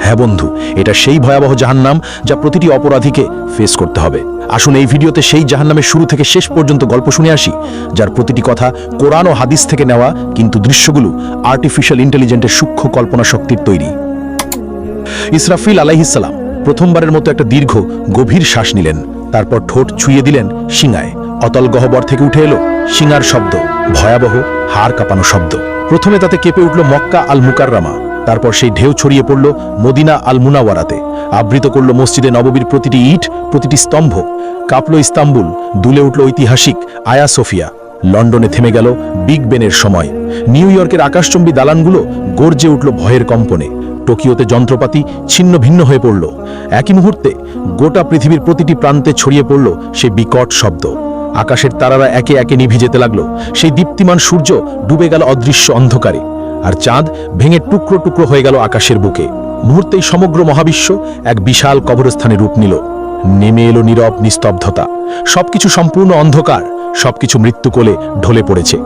হ্যাঁ বন্ধু, এটা সেই ভয়াবহ জাহান্নাম যা প্রতিটি অপরাধীকে ফেস করতে হবে। আসুন এই ভিডিওতে সেই জাহান্নামের শুরু থেকে শেষ পর্যন্ত গল্প শুনে আসি, যার প্রতিটি কথা কোরআন ও হাদিস থেকে নেওয়া, কিন্তু দৃশ্যগুলো আর্টিফিশিয়াল ইন্টেলিজেন্সের সূক্ষ্ম কল্পনা শক্তির তৈরি। ইসরাফিল আলাইহিসসালাম প্রথমবারের মতো একটা দীর্ঘ গভীর শ্বাস নিলেন, তারপর ঠোঁট ছুঁয়ে দিলেন শিঙায়। অতল গহ্বর থেকে উঠে এলো শিঙার শব্দ, ভয়াবহ হাড় কাঁপানো শব্দ। প্রথমে তাতে কেঁপে উঠল মক্কা আল মুকাররামা, তারপর সেই ঢেউ ছড়িয়ে পড়ল মদিনা আল মুনাওয়ারাতে, আবৃত করল মসজিদে নববীর প্রতিটি ইট, প্রতিটি স্তম্ভ। কাঁপল ইস্তাম্বুল, দুলে উঠল ঐতিহাসিক আয়া সোফিয়া। লন্ডনে থেমে গেল বিগ বেনের সময়। নিউ ইয়র্কের আকাশচুম্বী দালানগুলো গর্জে উঠল ভয়ের কম্পনে। টোকিওতে যন্ত্রপাতি ছিন্ন ভিন্ন হয়ে পড়ল। একই মুহূর্তে গোটা পৃথিবীর প্রতিটি প্রান্তে ছড়িয়ে পড়ল সেই বিকট শব্দ। আকাশের তারারা একে একে নিভে যেতে লাগলো। সেই দীপ্তিমান সূর্য ডুবে গেল অদৃশ্য অন্ধকারে, আর চাঁদ ভেঙে টুকরো টুকরো হয়ে গেল আকাশের বুকে। মুহূর্তেই সমগ্র মহাবিশ্ব এক বিশাল কবরস্থানে রূপ নিল। নেমে এলো নীরব নিস্তব্ধতা। সবকিছু সম্পূর্ণ অন্ধকার, সবকিছু মৃত্যু কোলে ঢলে পড়েছে,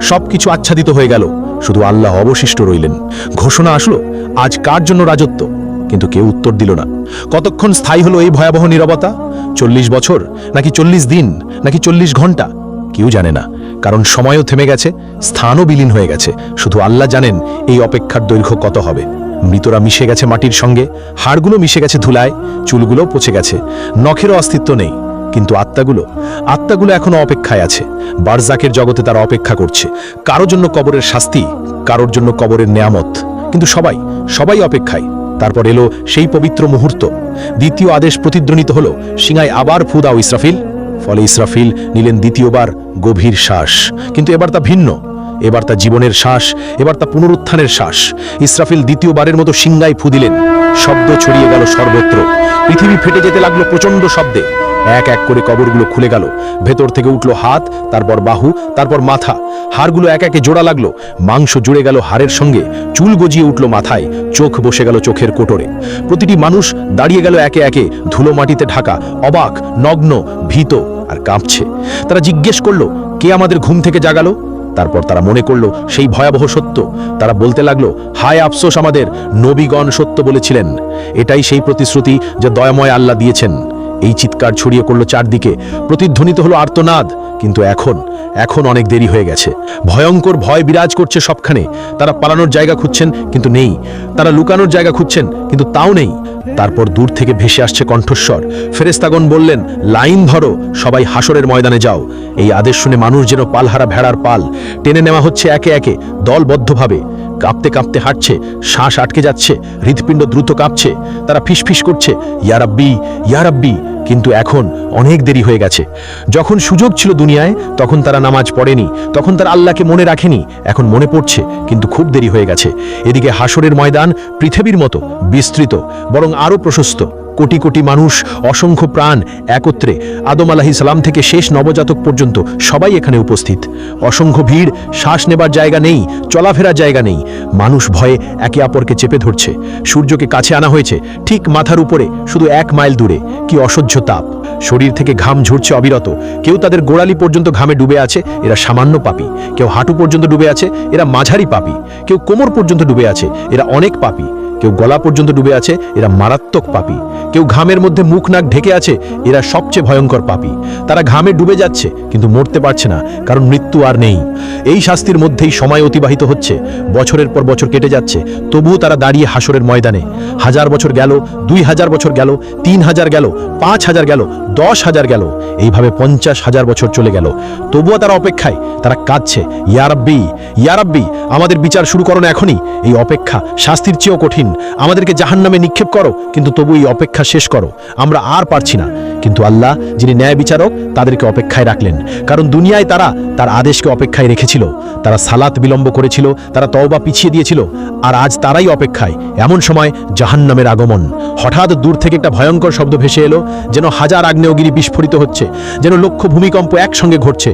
সবকিছু আচ্ছাদিত হয়ে গেল। শুধু আল্লাহ অবশিষ্ট রইলেন। ঘোষণা আসলো, আজ কার জন্য রাজত্ব? কিন্তু কেউ উত্তর দিল না। কতক্ষণ স্থায়ী হলো এই ভয়াবহ নীরবতা? 40 বছর, নাকি 40 দিন, নাকি 40 ঘন্টা? কেউ জানে না, কারণ সময়ও থেমে গেছে, স্থানও বিলীন হয়ে গেছে। শুধু আল্লাহ জানেন এই অপেক্ষার দৈর্ঘ্য কত হবে। মৃতরা মিশে গেছে মাটির সঙ্গে, হাড়গুলো মিশে গেছে ধুলায়, চুলগুলো পচে গেছে, নখেরও অস্তিত্ব নেই। কিন্তু আত্মাগুলো এখনো অপেক্ষায় আছে। বারজাকের জগতে তারা অপেক্ষা করছে, কারোর জন্য কবরের শাস্তি, কারোর জন্য কবরের নেয়ামত। কিন্তু সবাই অপেক্ষায়। তারপর এলো সেই পবিত্র মুহূর্ত। দ্বিতীয় আদেশ প্রতিধ্বনিত হলো, সিঙায় আবার ফু দাও ইসরাফিল। ফলে ইসরাফিল নিলেন দ্বিতীয়বার গভীর শ্বাস। কিন্তু এবার তা ভিন্ন, এবার তা জীবনের শ্বাস, এবার তা পুনরুত্থানের শ্বাস। ইসরাফিল দ্বিতীয়বারের মতো সিংগায় ফু দিলেন। শব্দ ছড়িয়ে গেল সর্বত্র। পৃথিবী ফেটে যেতে লাগলো প্রচণ্ড শব্দে। এক এক করে কবরগুলো খুলে গেল। ভেতর থেকে উঠল হাত, তারপর বাহু, তারপর মাথা। হাড়গুলো এক একে জোড়া লাগলো। মাংস জুড়ে গেল হাড়ের সঙ্গে। চুল গজিয়ে উঠল মাথায়। চোখ বসে গেল চোখের কোটরে। প্রতিটি মানুষ দাঁড়িয়ে গেল একে একে, ধুলো মাটিতে ঢাকা, অবাক, নগ্ন, ভীত আর কাঁপছে। তারা জিজ্ঞেস করলো, কে আমাদের ঘুম থেকে জাগালো? তারপর তারা মনে করলো সেই ভয়াবহ সত্য। তারা বলতে লাগলো, হায় আফসোস, আমাদের নবীগণ সত্য বলেছিলেন। এটাই সেই প্রতিশ্রুতি যা দয়াময় আল্লাহ দিয়েছেন। এই চিৎকার ছড়িয়ে পড়ল চারদিকে। প্রতিধ্বনিত হলো আর্তনাদ। কিন্তু এখন অনেক দেরি হয়ে গেছে। ভয়ঙ্কর ভয় বিরাজ করছে সবখানে। তারা পালানোর জায়গা খুঁজছেন, কিন্তু নেই। তারা লুকানোর জায়গা খুঁজছেন, কিন্তু তাও নেই। তারপর দূর থেকে ভেসে আসছে কণ্ঠস্বর। ফেরেশতাগণ বললেন, লাইন ধরো, সবাই হাসরের ময়দানে যাও। এই আদেশ শুনে মানুষ যেন পালহারা ভেড়ার পাল টেনে নেওয়া হচ্ছে একে একে, দলবদ্ধভাবে। কাঁপতে কাঁপতে হাঁটছে, শ্বাস আটকে যাচ্ছে, হৃৎপিণ্ড দ্রুত কাঁপছে। তারা ফিসফিস করছে, ইয়া রাব্বি, ইয়া রাব্বি। কিন্তু এখন অনেক দেরি হয়ে গেছে। যখন সুযোগ ছিল দুনিয়ায়, তখন তারা নামাজ পড়েনি, তখন তারা আল্লাহকে মনে রাখেনি। এখন মনে পড়ছে, কিন্তু খুব দেরি হয়ে গেছে। এদিকে হাসরের ময়দান পৃথিবীর মতো বিস্তৃত, বরং আরও প্রশস্ত। কোটি কোটি মানুষ, অসংখ্য প্রাণ একত্রে, আদম আলাইহিস সালাম থেকে শেষ নবজাতক পর্যন্ত সবাই এখানে উপস্থিত। অসংখ্য ভিড়, শ্বাস নেবার জায়গা নেই, চলাফেরার জায়গা নেই। মানুষ ভয়ে একে অপরকে চেপে ধরছে। সূর্যকে কাছে আনা হয়েছে, ঠিক মাথার উপরে, শুধু 1 মাইল দূরে। কি অসহ্য তাপ! শরীর থেকে ঘাম ঝরছে অবিরত। কেউ তাদের গোড়ালি পর্যন্ত ঘামে ডুবে আছে, এরা সামান্য পাপী। কেউ হাঁটু পর্যন্ত ডুবে আছে, এরা মাঝারি পাপী। কেউ কোমর পর্যন্ত ডুবে আছে, এরা অনেক পাপী। কেউ গলা পর্যন্ত ডুবে আছে, এরা মারাত্মক পাপী। কেউ ঘামের মধ্যে মুখ নাক ঢেকে আছে, এরা সবচেয়ে ভয়ঙ্কর পাপী। তারা ঘামে ডুবে যাচ্ছে, কিন্তু মরতে পারছে না, কারণ মৃত্যু আর নেই। এই শাস্তির মধ্যেই সময় অতিবাহিত হচ্ছে। বছরের পর বছর কেটে যাচ্ছে, তবুও তারা দাঁড়িয়ে হাসরের ময়দানে। 1000 বছর গেল, 2000 বছর গেল, 3000 গেল, 5000 গেল, 10,000 গেল, এইভাবে 50,000 বছর চলে গেল। তবুও তারা অপেক্ষায়। তারা কাঁদছে, ইয়া রাব্বি, ইয়া রাব্বি, আমাদের বিচার শুরু করো না এখনই। এই অপেক্ষা শাস্তির চেয়েও কঠিন। আমাদেরকে জাহান্নামে নিক্ষেপ করো, কিন্তু তবু এই অপেক্ষা শেষ করো। আমরা আর পারছি না। কিন্তু আল্লাহ, যিনি ন্যায় বিচারক, তাদেরকে অপেক্ষায় রাখলেন। কারণ দুনিয়ায় তারা তার আদেশকে অপেক্ষায় রেখেছিল। তারা সালাত বিলম্ব করেছিল, তারা তওবা পিছিয়ে দিয়েছিল। আর আজ তারাই অপেক্ষায়। এমন সময় জাহান্নামের আগমন। হঠাৎ দূর থেকে একটা ভয়ঙ্কর শব্দ ভেসে এলো, যেন 1000 আগ্নেয়গিরি বিস্ফোরিত হচ্ছে, যেন লক্ষ ভূমিকম্প একসঙ্গে ঘটছে।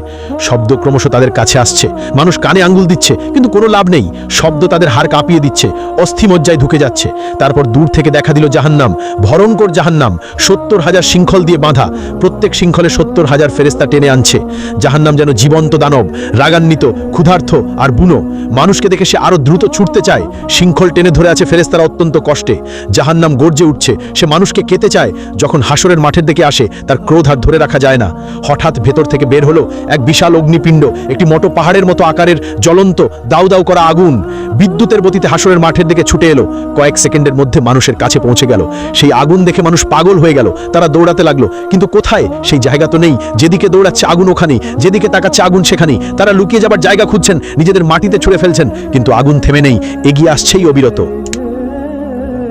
শব্দ ক্রমশ তাদের কাছে আসছে। মানুষ কানে আঙ্গুল দিচ্ছে, কিন্তু কোনো লাভ নেই। শব্দ তাদের হাড় কাঁপিয়ে দিচ্ছে, অস্থিমজ্জায় ঢুকে যাচ্ছে। তারপর দূর থেকে দেখা দিল জাহান্নাম, ভয়ঙ্কর জাহান্নাম, 70,000 শৃঙ্খল দিয়ে বাঁধা। প্রত্যেক শৃঙ্খলে 70,000 ফেরেশতা টেনে আনছে। জাহান্নাম যেন জীবন্ত দানব, রাগান্বিত, ক্ষুধার্ত আর বুনো। মানুষকে দেখে সে আরো দ্রুত ছুটতে চায়। শৃঙ্খল টেনে ধরে আছে ফেরেশতারা অত্যন্ত কষ্টে। জাহান্নাম গর্জে উঠছে, সে মানুষকে কেটে চায়। যখন হাসরের মাঠের দিকে আসে, তার ক্রোধ আর ধরে রাখা যায় না। হঠাৎ ভেতর থেকে বের হলো এক বিশাল অগ্নিপিণ্ড, একটি মোটো পাহাড়ের মতো আকারের জ্বলন্ত দাউ দাউ করা আগুন। বিদ্যুতের গতিতে হাসরের মাঠের দিকে ছুটে এলো। কয়েক সেকেন্ডের মধ্যে মানুষের কাছে পৌঁছে গেল। সেই আগুন দেখে মানুষ পাগল হয়ে গেল। তারা দৌড়াতে লাগলো, কিন্তু কোথায়? সেই জায়গা তো নেই। যেদিকে দৌড়াচ্ছে আগুন ওখানেই, যেদিকে তাকাচ্ছে আগুন সেখানেই। তারা লুকিয়ে যাবার জায়গা খুঁজছেন, নিজেদের মাটিতে ছুঁড়ে ফেলছেন, কিন্তু আগুন থেমে নেই, এগিয়ে আসছেই অবিরত।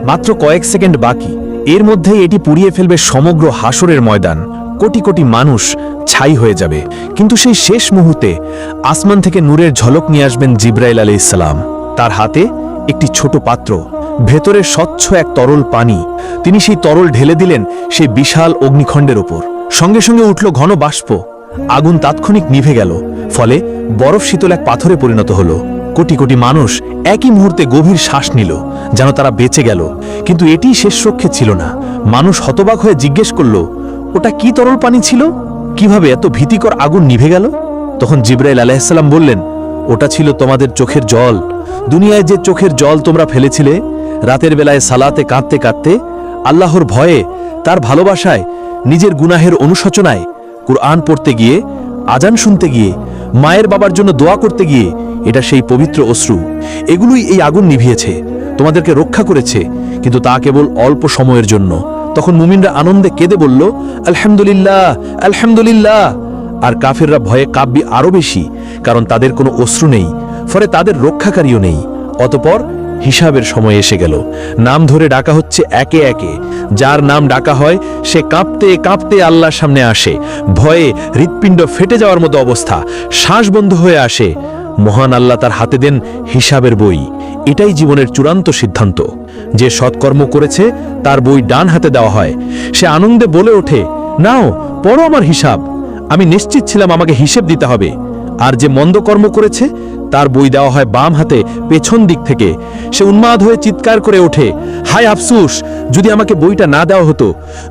মাত্র কয়েক সেকেন্ড বাকি, এর মধ্যেই এটি পুড়িয়ে ফেলবে সমগ্র হাসরের ময়দান। কোটি কোটি মানুষ ছাই হয়ে যাবে। কিন্তু সেই শেষ মুহূর্তে আসমান থেকে নূরের ঝলক নিয়ে আসবেন জিবরাইল আলাইহিস সালাম। তার হাতে একটি ছোট পাত্র, ভেতরে স্বচ্ছ এক তরল পানি। তিনি সেই তরল ঢেলে দিলেন সেই বিশাল অগ্নিখণ্ডের উপর। সঙ্গে সঙ্গে উঠল ঘন বাষ্প। আগুন তাৎক্ষণিক নিভে গেল, ফলে বরফ শীতল এক পাথরে পরিণত হলো। কোটি কোটি মানুষ একই মুহূর্তে গভীর শ্বাস নিল, যেন তারা বেঁচে গেল। কিন্তু এটিই শেষ রক্ষে ছিল না। মানুষ হতবাক হয়ে জিজ্ঞেস করল, ওটা কি তরল পানি ছিল? কিভাবে এত ভীতিকর আগুন নিভে গেল? তখন জিবরাইল আলাইহিস সালাম বললেন, ওটা ছিল তোমাদের চোখের জল। দুনিয়ায় যে চোখের জল তোমরা ফেলেছিলে, রাতের বেলায় সালাতে কাঁদতে কাঁদতে, আল্লাহর ভয়ে, তার ভালোবাসায়, নিজের গুনাহের অনুশোচনায়, কুরআন পড়তে গিয়ে, আজান শুনতে গিয়ে, মায়ের বাবার জন্য দোয়া করতে গিয়ে, এটা সেই পবিত্র অশ্রু। এগুলোই এই আগুন নিভিয়েছে, তোমাদেরকে রক্ষা করেছে, কিন্তু তা কেবল অল্প সময়ের জন্য। তখন মুমিনরা আনন্দে কেঁদে বলল, আলহামদুলিল্লাহ, আলহামদুলিল্লাহ। আর কাফেররা ভয়ে কাঁপবে আরো বেশি, কারণ তাদের কোনো অশ্রু নেই, ফলে তাদের রক্ষাকারীও নেই। অতঃপর হিসাবের সময় এসে গেল। নাম ধরে ডাকা হচ্ছে একে একে। যার নাম ডাকা হয় সে কাঁপতে কাঁপতে আল্লাহর সামনে আসে। ভয়ে হৃৎপিণ্ড ফেটে যাওয়ার মতো অবস্থা, শ্বাস বন্ধ হয়ে আসে। মহান আল্লাহ তার হাতে দেন হিসাবের বই। এটাই জীবনের চূড়ান্ত সিদ্ধান্ত। যে সৎকর্ম করেছে তার বই ডান হাতে দেওয়া হয়। সে আনন্দে বলে ওঠে, নাও পড়ো আমার হিসাব। আমি নিশ্চিত ছিলাম আমাকে হিসেব দিতে হবে। আর যে মন্দ কর্ম করেছে তার বই দেওয়া হয় বাম হাতে, পেছন দিক থেকে। সে উন্মাদ হয়ে চিৎকার করে ওঠে, হায় আফসোস, যদি আমাকে বইটা না দেওয়া হতো,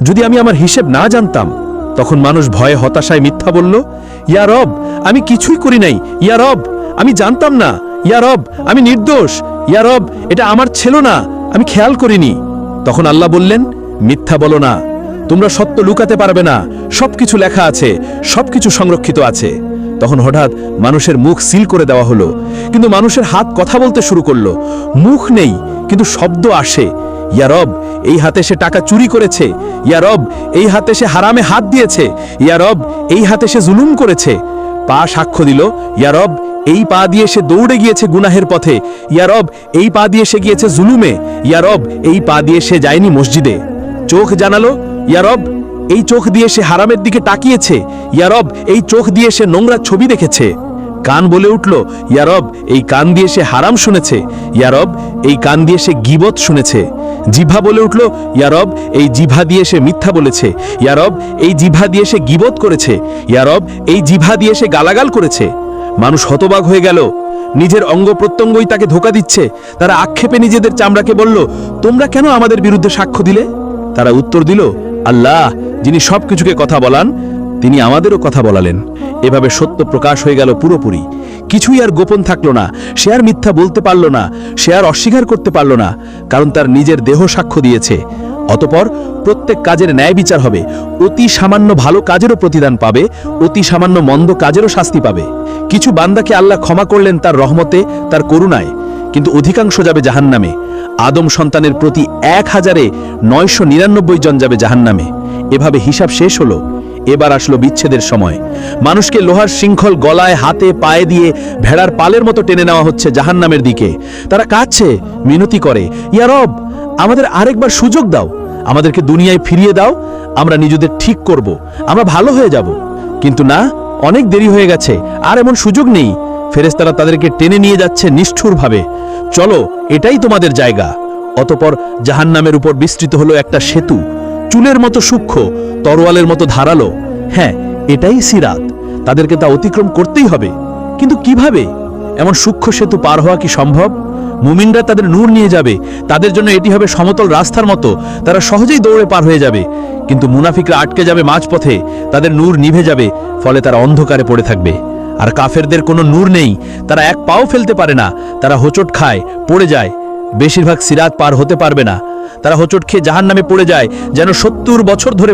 যদি আমি আমার হিসেব না জানতাম। তখন মানুষ ভয়ে হতাশায় মিথ্যা বলল, ইয়া রব, আমি কিছুই করি নাই। ইয়া রব, আমি জানতাম না। ইয়া রব, আমি নির্দোষ। ইয়া রব, এটা আমার ছিল না, আমি খেয়াল করিনি। তখন আল্লাহ বললেন, মিথ্যা বলো না, তোমরা সত্য লুকাতে পারবে না। সবকিছু লেখা আছে, সবকিছু সংরক্ষিত আছে। তখন হঠাৎ মানুষের মুখ সিল করে দেওয়া হলো, কিন্তু মানুষের হাত কথা বলতে শুরু করলো। মুখ নেই, কিন্তু শব্দ আসে। ইয়া রব, এই হাতে সে টাকা চুরি করেছে। ইয়া রব, এই হাতে সে হারামে হাত দিয়েছে। ইয়া রব, এই হাতে সে জুলুম করেছে। পা সাক্ষ্য দিল, ইয়া রব, এই পা দিয়ে সে দৌড়ে গিয়েছে গুনাহের পথে। ইয়া রব, এই পা দিয়ে সে গিয়েছে জুলুমে। ইয়া রব, এই পা দিয়ে সে যায়নি মসজিদে। চোখ জানালো, ইয়া রব, এই চোখ দিয়ে সে হারামের দিকে তাকিয়েছে। ইয়া রব, এই চোখ দিয়ে সে নোংরা ছবি দেখেছে। কান বলে উঠল, ইয়া রব, এই কান দিয়ে সে হারাম শুনেছে। ইয়া রব, এই কান দিয়ে সে গীবত শুনেছে। জিভা বলে উঠল, ইয়া রব, এই জিভা দিয়ে সে মিথ্যা বলেছে। ইয়া রব, এই জিভা দিয়ে সে গীবত করেছে। ইয়া রব, এই জিভা দিয়ে সে গালাগাল করেছে। মানুষ হতবাক হয়ে গেল। নিজের অঙ্গ প্রত্যঙ্গই তাকে ধোঁকা দিচ্ছে। তারা আক্ষেপে নিজেদের চামড়াকে বলল, তোমরা কেন আমাদের বিরুদ্ধে সাক্ষ্য দিলে? তারা উত্তর দিল, আল্লাহ যিনি সবকিছুকে কথা বলান, তিনি আমাদেরও কথা বলালেন। এভাবে সত্য প্রকাশ হয়ে গেল পুরোপুরি। কিছুই আর গোপন থাকলো না। সে আর মিথ্যা বলতে পারল না, সে আর অস্বীকার করতে পারল না, কারণ তার নিজের দেহ সাক্ষ্য দিয়েছে। অতঃপর প্রত্যেক কাজের ন্যায় বিচার হবে। অতি সামান্য ভালো কাজেরও প্রতিদান পাবে, অতি সামান্য মন্দ কাজেরও শাস্তি পাবে। কিছু বান্দাকে আল্লাহ ক্ষমা করলেন তার রহমতে, তার করুণায়, কিন্তু অধিকাংশ যাবে জাহান্নামে। আদম সন্তানের প্রতি 1999 জন যাবে জাহান্নামে। এভাবে হিসাব শেষ হলো। এবার আসলো বিচ্ছেদের সময়। মানুষকে লোহার শৃঙ্খল গলায়, হাতে, পায়ে দিয়ে ভেড়ার পালের মতো টেনে নেওয়া হচ্ছে জাহান্নামের দিকে। তারা কাঁদছে, মিনতি করে, ইয়া রব, আমাদের আরেকবার সুযোগ দাও, আমাদেরকে দুনিয়ায় ফিরিয়ে দাও, আমরা নিজেদের ঠিক করব, আমরা ভালো হয়ে যাব। কিন্তু না, অনেক দেরি হয়ে গেছে, আর এমন সুযোগ নেই। ফেরেশতারা তাদেরকে টেনে নিয়ে যাচ্ছে নিষ্ঠুরভাবে। চলো, এটাই তোমাদের জায়গা। অতঃপর জাহান্নামের উপর বিস্তৃত হলো একটা সেতু, চুলের মতো সূক্ষ্ম, তরোয়ালের মতো ধারালো। হ্যাঁ, এটাই সিরাত। তাদেরকে তা অতিক্রম করতেই হবে। কিন্তু কিভাবে? এমন সূক্ষ্ম সেতু পার হওয়া কি সম্ভব? মুমিনরা তাদের নূর নিয়ে যাবে, তাদের জন্য এটি হবে সমতল রাস্তার মতো, তারা সহজেই দৌড়ে পার হয়ে যাবে। কিন্তু মুনাফিকরা আটকে যাবে মাঝপথে, তাদের নূর নিভে যাবে, ফলে তারা অন্ধকারে পড়ে থাকবে। আর কাফেরদের কোনো নূর নেই, তারা এক পাও ফেলতে পারে না, তারা হোঁচট খায়, পড়ে যায়, বেশিরভাগ সিরাত পার হতে পারবে না। তারা হোঁচট খেয়ে জাহান্নামে পড়ে যায়, যেন 70 বছর ধরে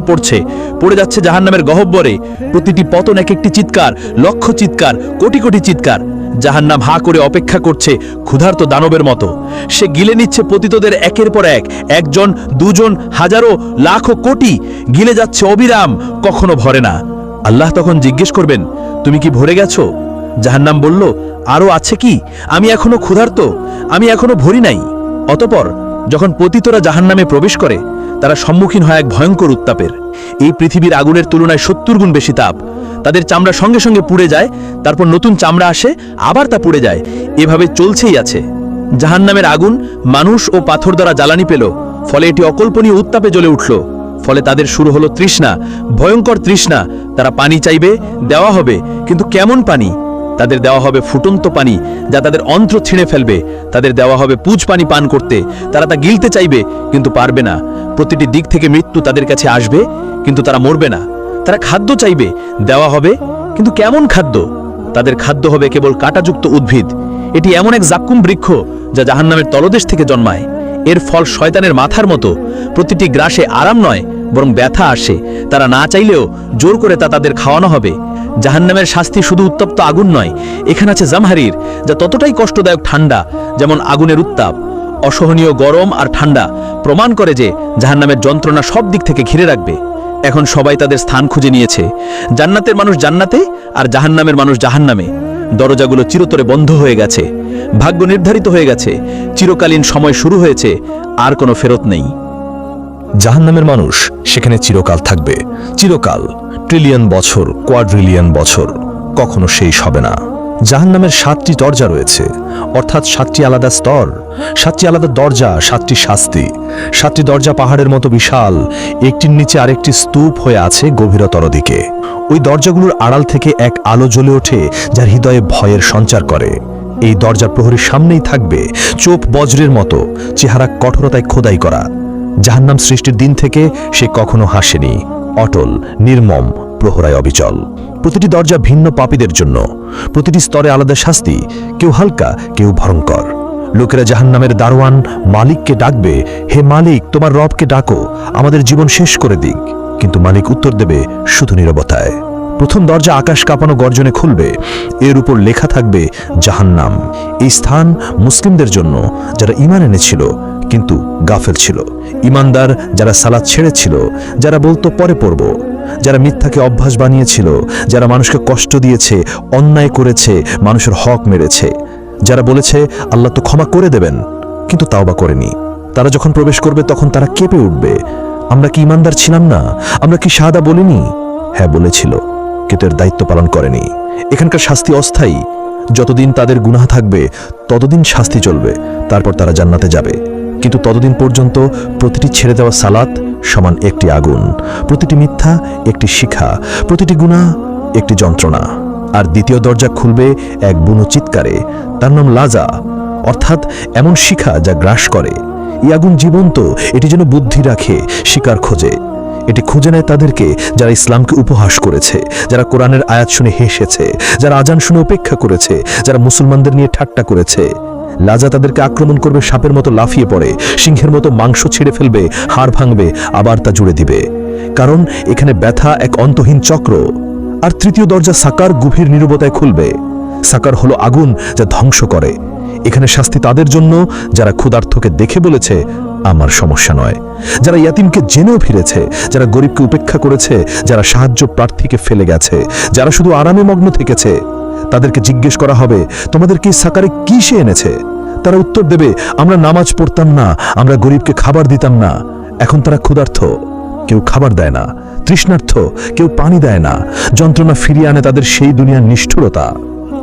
পড়ে যাচ্ছে জাহান্নামের গহ্বরে। প্রতিটি পতন এক একটি চিৎকার, লক্ষ চিৎকার, কোটি কোটি চিৎকার। জাহান্নাম হা করে অপেক্ষা করছে ক্ষুধার্ত দানবের মতো। সে গিলে নিচ্ছে পতিতদের একের পর এক, একজন, দুজন, হাজারো, লাখো, কোটি, গিলে যাচ্ছে অবিরাম, কখনো ভরে না। আল্লাহ তখন জিজ্ঞেস করবেন, তুমি কি ভরে গেছো? জাহান্নাম বলল, আরো আছে কি? আমি এখনো ক্ষুধার্ত, আমি এখনো ভরি নাই। অতঃপর যখন পতিতরা জাহান্নামে প্রবেশ করে, তারা সম্মুখীন হয় এক ভয়ঙ্কর উত্তাপের। এই পৃথিবীর আগুনের তুলনায় 70 গুণ বেশি তাপ। তাদের চামড়া সঙ্গে সঙ্গে পুড়ে যায়, তারপর নতুন চামড়া আসে, আবার তা পুড়ে যায়, এভাবে চলছেই আছে। জাহান্নামের আগুন মানুষ ও পাথর দ্বারা জ্বালানি পেল, ফলে এটি অকল্পনীয় উত্তাপে জ্বলে উঠল। ফলে তাদের শুরু হলো তৃষ্ণা, ভয়ঙ্কর তৃষ্ণা। তারা পানি চাইবে, দেওয়া হবে, কিন্তু কেমন পানি? তাদের দেওয়া হবে ফুটন্ত পানি, যা তাদের অন্ত্র ছিঁড়ে ফেলবে। তাদের দেওয়া হবে পুজ পানি পান করতে, তারা তা গিলতে চাইবে, কিন্তু পারবে না। প্রতিটি দিক থেকে মৃত্যু তাদের কাছে আসবে, কিন্তু তারা মরবে না। তারা খাদ্য চাইবে, দেওয়া হবে, কিন্তু কেমন খাদ্য? তাদের খাদ্য হবে কেবল কাঁটাযুক্ত উদ্ভিদ। এটি এমন এক জাক্কুম বৃক্ষ, যা জাহান্নামের তলদেশ থেকে জন্মায়। এর ফল শয়তানের মাথার মতো। প্রতিটি গ্রাসে আরাম নয়, বরং ব্যথা আসে। তারা না চাইলেও জোর করে তা তাদের খাওয়ানো হবে। জাহান্নামের শাস্তি শুধু উত্তপ্ত আগুন নয়, এখানে আছে জামহারির, যা ততটাই কষ্টদায়ক ঠান্ডা যেমন আগুনের উত্তাপ। অসহনীয় গরম আর ঠান্ডা প্রমাণ করে যে জাহান্নামের যন্ত্রণা সব দিক থেকে ঘিরে রাখবে। এখন সবাই তাদের স্থান খুঁজে নিয়েছে। জান্নাতের মানুষ জান্নাতে, আর জাহান্নামের মানুষ জাহান্নামে। দরজাগুলো চিরতরে বন্ধ হয়ে গেছে, ভাগ্য নির্ধারিত হয়ে গেছে, চিরকালীন সময় শুরু হয়েছে, আর কোনো ফেরত নেই। জাহান্নামের মানুষ সেখানে চিরকাল থাকবে, চিরকাল, ট্রিলিয়ন বছর, কোয়াড্রিলিয়ন বছর, কখনো শেষ হবে না। জাহান্নামের 7টি দরজা রয়েছে, অর্থাৎ 7টি আলাদা স্তর, 7টি আলাদা দরজা, 7টি শাস্তি। 7টি দরজা পাহাড়ের মতো বিশাল, একটির নিচে আরেকটি স্তূপ হয়ে আছে গভীরতর দিকে। ওই দরজাগুলোর আড়াল থেকে এক আলো জ্বলে ওঠে, যার হৃদয়ে ভয়ের সঞ্চার করে। এই দরজার প্রহরীর সামনেই থাকবে চোপ বজ্রের মতো, চেহারা কঠোরতায় খোদাই করা। জাহান্নাম সৃষ্টির দিন থেকে সে কখনো হাসেনি, অটল, নির্মম, প্রহরায় অবিচল। প্রতিটি দরজা ভিন্ন পাপীদের জন্য, প্রতিটি স্তরে আলাদা শাস্তি, কেউ হালকা, কেউ ভয়ঙ্কর। লোকেরা জাহান্নামের দারোয়ান মালিককে ডাকবে, হে মালিক, তোমার রবকে ডাকো, আমাদের জীবন শেষ করে দিক। কিন্তু মালিক উত্তর দেবে শুধু নীরবতায়। প্রথম দরজা আকাশ কাঁপানো গর্জনে খুলবে, এর উপর লেখা থাকবে জাহান্নাম। এই স্থান মুসলিমদের জন্য, যারা ঈমান এনেছিল কিন্তু গাফেল ছিল, ঈমানদার যারা সালাত ছেড়েছিল, যারা বলতো পরে পড়ব, যারা মিথ্যাকে অভ্যাস বানিয়েছিল, যারা মানুষকে কষ্ট দিয়েছে, অন্যায় করেছে, মানুষের হক মেরেছে, যারা বলেছে আল্লাহ তো ক্ষমা করে দেবেন, কিন্তু তাওবা করেনি। তারা যখন প্রবেশ করবে তখন তারা কেঁপে উঠবে, আমরা কি ঈমানদার ছিলাম না? আমরা কি শাহাদা বলিনি? হ্যাঁ বলেছিল, কিন্তু এর দায়িত্ব পালন করেনি। এখানকার শাস্তি অস্থায়ী, যতদিন তাদের গুনাহ থাকবে ততদিন শাস্তি চলবে, তারপর তারা জান্নাতে যাবে। কিন্তু ততদিন পর্যন্ত প্রতিটি ছেড়ে দেওয়া সালাত সমান একটি আগুন, প্রতিটি মিথ্যা একটি শিখা, প্রতিটি গুনাহ একটি যন্ত্রণা। আর দ্বিতীয় দরজা খুলবে এক বুনো চিৎকারে, তার নাম লাজা, অর্থাৎ এমন শিখা যা গ্রাস করে। এই আগুন জীবন্ত, এটি যেন বুদ্ধি রাখে, শিকার খোঁজে। এটি খুঁজে নেয় তাদেরকে যারা ইসলামকে উপহাস করেছে, যারা কোরআনের আয়াত শুনে হেসেছে, যারা আজান শুনে উপেক্ষা করেছে, যারা মুসলমানদের নিয়ে ঠাট্টা করেছে। লাজা তাদেরকে আক্রমণ করবে, সাপের মতো লাফিয়ে পড়ে, সিংহের মতো মাংস ছিঁড়ে ফেলবে, হাড় ভাঙবে, আবার তা জুড়ে দিবে। কারণ এখানে ব্যথা এক অন্তহীন চক্র। আর তৃতীয় দরজা সাকার গভীর নীরবতায় খুলবে। সাকার হলো আগুন যা ধ্বংস করে। এখানে শাস্তি তাদের জন্য যারা ক্ষুধার্তকে দেখে বলেছে আমার সমস্যা নয়, যারা ইয়াতিমকে জেনেও ফিরেছে, যারা গরিবকে উপেক্ষা করেছে, যারা সাহায্য প্রার্থীকে ফেলে গেছে, যারা শুধু আরামে মগ্ন থেকেছে। তাদেরকে জিজ্ঞেস করা হবে, তোমাদের কি সাকারে কি সে এনেছে? তারা উত্তর দেবে, আমরা নামাজ পড়তাম না, আমরা গরিবকে খাবার দিতাম না। এখন তারা ক্ষুধার্ত, কেউ খাবার দেয় না, তৃষ্ণার্থ, কেউ পানি দেয় না। যন্ত্রণা ফিরিয়ে আনে তাদের সেই দুনিয়ার নিষ্ঠুরতা।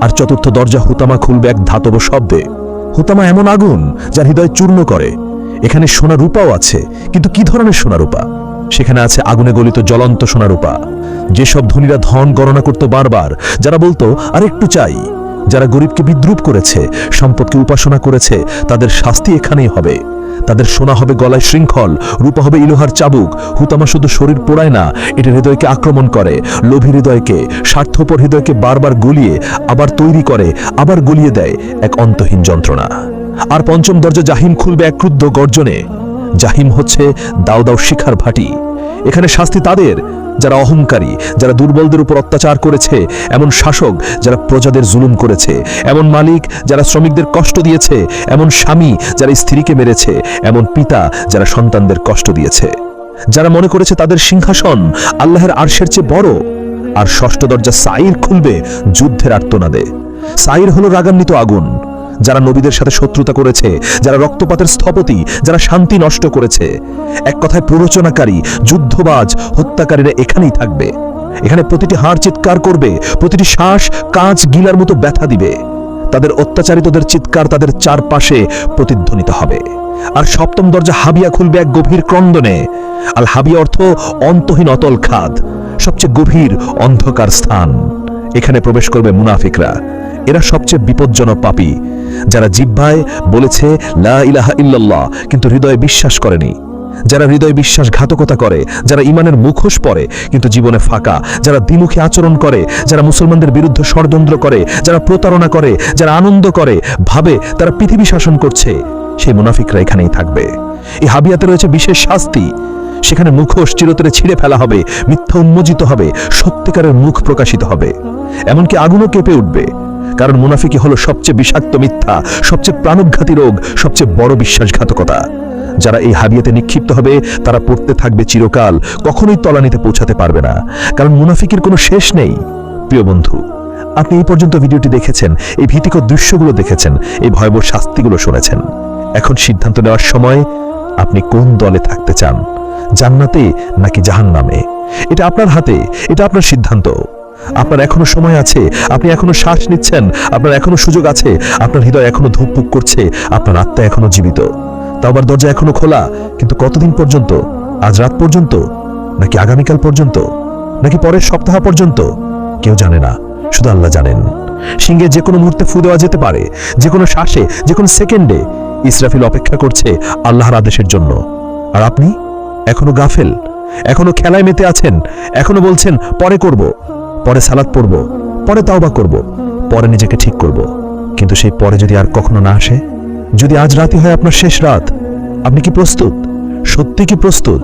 আর চতুর্থ দরজা হুতামা খুলবে এক ধাতব শব্দে। হুতামা এমন আগুন যার হৃদয় চূর্ণ করে। এখানে সোনা রূপাও আছে, কিন্তু কি ধরনের সোনা রূপা? সেখানে আছে আগুনে গলিত জ্বলন্ত সোনা রূপা। যেসব ধনীরা ধন গণনা করত বারবার, যারা বলতো আর একটু চাই, যারা গরিবকে বিদ্রুপ করেছে, সম্পদকে উপাসনা করেছে, তাদের শাস্তি এখানেই হবে। তাদের সোনা হবে গলায় শৃঙ্খল, রূপা হবে ইলোহার চাবুক। হুতামা শুধু শরীর পোড়ায় না, এটা হৃদয়কে আক্রমণ করে, লোভী হৃদয়কে, স্বার্থপর হৃদয়কে বারবার গলিয়ে আবার তৈরি করে, আবার গলিয়ে দেয় এক অন্তহীন যন্ত্রণা। আর পঞ্চম দরজা জাহিম খুলবে এক ক্রুদ্ধ গর্জনে। জাহিম হচ্ছে দাও দাও শিখার ভাটি। এখানে শাস্তি তাদের যারা অহংকারী, যারা দুর্বলদের উপর অত্যাচার করেছে, এমন শাসক যারা প্রজাদের জুলুম করেছে, এমন মালিক যারা শ্রমিকদের কষ্ট দিয়েছে, এমন স্বামী যারা স্ত্রীকে মেরেছে, এমন পিতা যারা সন্তানদের কষ্ট দিয়েছে, যারা মনে করেছে তাদের সিংহাসন আল্লাহর আরশের চেয়ে বড়। আর ষষ্ঠ দরজা সাইর খুলবে যুদ্ধের আর্তনাদে। সাইর হলো রাগান্বিত আগুন। যারা নবীদের সাথে শত্রুতা করেছে, যারা রক্তপাতের স্থপতি, যারা শান্তি নষ্ট করেছে, এক কথায় প্ররোচনাকারী, যুদ্ধবাজ, হত্যাকারীরা এখানেই থাকবে। এখানে প্রতিটি হাড় চিৎকার করবে, প্রতিটি শ্বাস কাঁচ গিলার মতো ব্যথা দিবে। তাদের অত্যাচারিতদের চিৎকার তাদের চারপাশে প্রতিধ্বনিত হবে। আর সপ্তম দরজা হাবিয়া খুলবে এক গভীর ক্রন্দনে। আল হাবিয়া অর্থ অন্তহীন অতল খাদ, সবচেয়ে গভীর অন্ধকার স্থান। এখানে প্রবেশ করবে মুনাফিকরা। এরা সবচেয়ে বিপজ্জনক পাপী, যারা জিহ্বায় বলেছে লা ইলাহা ইল্লাল্লাহ কিন্তু হৃদয়ে বিশ্বাস করেনি, যারা হৃদয় বিশ্বাসঘাতকতা করে, যারা ইমানের মুখোশ পরে কিন্তু জীবনে ফাঁকা, যারা দ্বিমুখী আচরণ করে, যারা মুসলমানদের বিরুদ্ধে ষড়যন্ত্র করে, যারা প্রতারণা করে, যারা আনন্দ করে, ভাবে তারা পৃথিবী শাসন করছে, সেই মুনাফিকরা এখানেই থাকবে। এই হাবিয়াতে রয়েছে বিশেষ শাস্তি। সেখানে মুখোশ চিরতরে ছিঁড়ে ফেলা হবে, মিথ্যা উন্মোচিত হবে, সত্যিকারের মুখ প্রকাশিত হবে, এমনকি আগুনও কেঁপে উঠবে। কারণ মুনাফিকি হলো সবচেয়ে বিষাক্ত মিথ্যা, সবচেয়ে প্রাণঘাতী রোগ, সবচেয়ে বড় বিশ্বাসঘাতকতা। যারা এই হাবিয়াতে নিক্ষিপ্ত হবে তারা পড়তে থাকবে চিরকাল, কখনোই তলানিতে পৌঁছাতে পারবে না, কারণ মুনাফিকের কোনো শেষ নেই। প্রিয় বন্ধু, আপনি এই পর্যন্ত ভিডিওটি দেখেছেন, এই ভীতিকর দৃশ্যগুলো দেখেছেন, এই ভয়াবহ শাস্তিগুলো শুনেছেন। এখন সিদ্ধান্ত নেওয়ার সময়, আপনি কোন দলে থাকতে চান, জান্নাতে নাকি জাহান্নামে? এটা আপনার হাতে, এটা আপনার সিদ্ধান্ত। আপনার এখনো সময় আছে, আপনি এখনো শ্বাস নিচ্ছেন, আপনার এখনো সুযোগ আছে, আপনার হৃদয় এখনো ধুকপুক করছে, আপনার আত্মা এখনো জীবিত। তাওবার দরজা এখনো খোলা, কিন্তু কতদিন পর্যন্ত? আজ রাত পর্যন্ত, নাকি আগামীকাল পর্যন্ত, নাকি পরের সপ্তাহ পর্যন্ত? কেউ জানে না, শুধু আল্লাহ জানেন। সিংহে যে কোনো মুহূর্তে ফু দেওয়া যেতে পারে, যে কোনো শ্বাসে, যে কোনো সেকেন্ডে। ইসরাফিল অপেক্ষা করছে আল্লাহর আদেশের জন্য। আর আপনি এখনো গাফেল, এখনো খেলায় মেতে আছেন, এখনো বলছেন পরে করব, পরে সালাত পড়ব, পরে তাওবা করব, পরে নিজেকে ঠিক করব। কিন্তু সেই পরে যদি আর কখনো না আসে, যদি আজ রাতই হয় আপনার শেষ রাত, আপনি কি প্রস্তুত? সত্যি কি প্রস্তুত?